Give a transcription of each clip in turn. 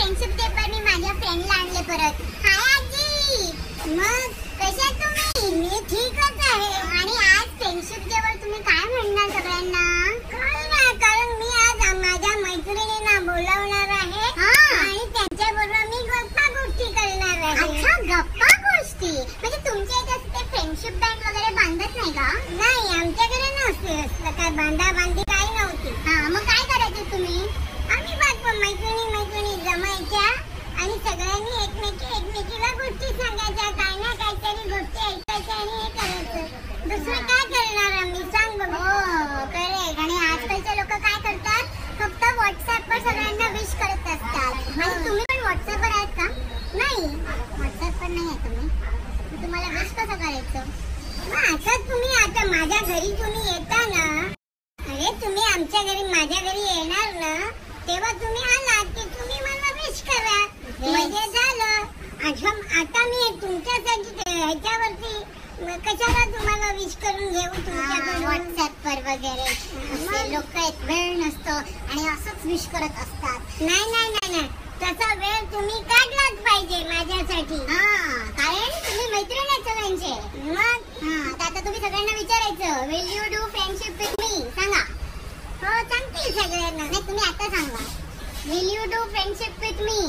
Friendship day पर मी माझ्या फ्रेंडला आणले परत. हाय आजी. मग कशा तुम्ही? मी ठीकच आहे. आणि आज फ्रेंडशिप डे वर तुम्ही काय म्हणणार सगळ्यांना? काय नाही, कारण मी आज माझ्या मैत्रिणींना बोलावणार आहे आणि त्यांच्या बरोबर मी गप्पा गोष्टी करणार आहे. अच्छा, गप्पा गोष्टी. म्हणजे तुमच्या इथे ते फ्रेंडशिप बँड वगैरे बांधत नाही का? नाही, आमच्याकडे नसते असलं काय बांधाबांधी काही नव्हती. मग काय करायचं तुम्ही? आम्ही मैत्रिणी जमायच्या आणि सगळ्यांनी एकमेकीला गोष्टी सांगायच्या, काय ना काहीतरी गोष्टी ऐकायच्या आणि हे करायचं. दुसरं काय करणार आम्ही, सांग बघ. हो करेक्ट. आणि आजकालचे लोक काय करतात, फक्त व्हॉट्सअपवर सगळ्यांना विश करत असतात. आणि तुम्ही पण व्हॉट्सअपवर आहेत का? नाही, व्हॉट्सअपवर नाही आहे तुम्ही. तुम्हाला विश कसं करायचं? असं तुम्ही आता माझ्या घरी तुम्ही येता ना, अरे तुम्ही आमच्या घरी माझ्या घरी येणार ना, तेव्हा तुम्ही आलात की तुम्ही मला विश करा, म्हणजे झालं. आता मी तुमच्यासाठी ह्याच्यावरती कशाला तुम्हाला विश करून घेऊ तुमच्याकडून? व्हॉट्सअपवर वगैरे लोक वेळ नसतो आणि असंच विश करत असतात. नाही, तसा वेळ तुम्ही काढलाच पाहिजे माझ्यासाठी. कारण तुम्ही मैत्रीण आहेत सगळ्यांचे. मग आता तुम्ही सगळ्यांना विचारायचं, will you do friendship with me? सांगा. हो सांगतील सगळ्यांना. नाही, तुम्ही आता सांगा, will you do friendship with me?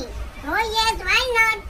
हो येस, व्हाय नॉट.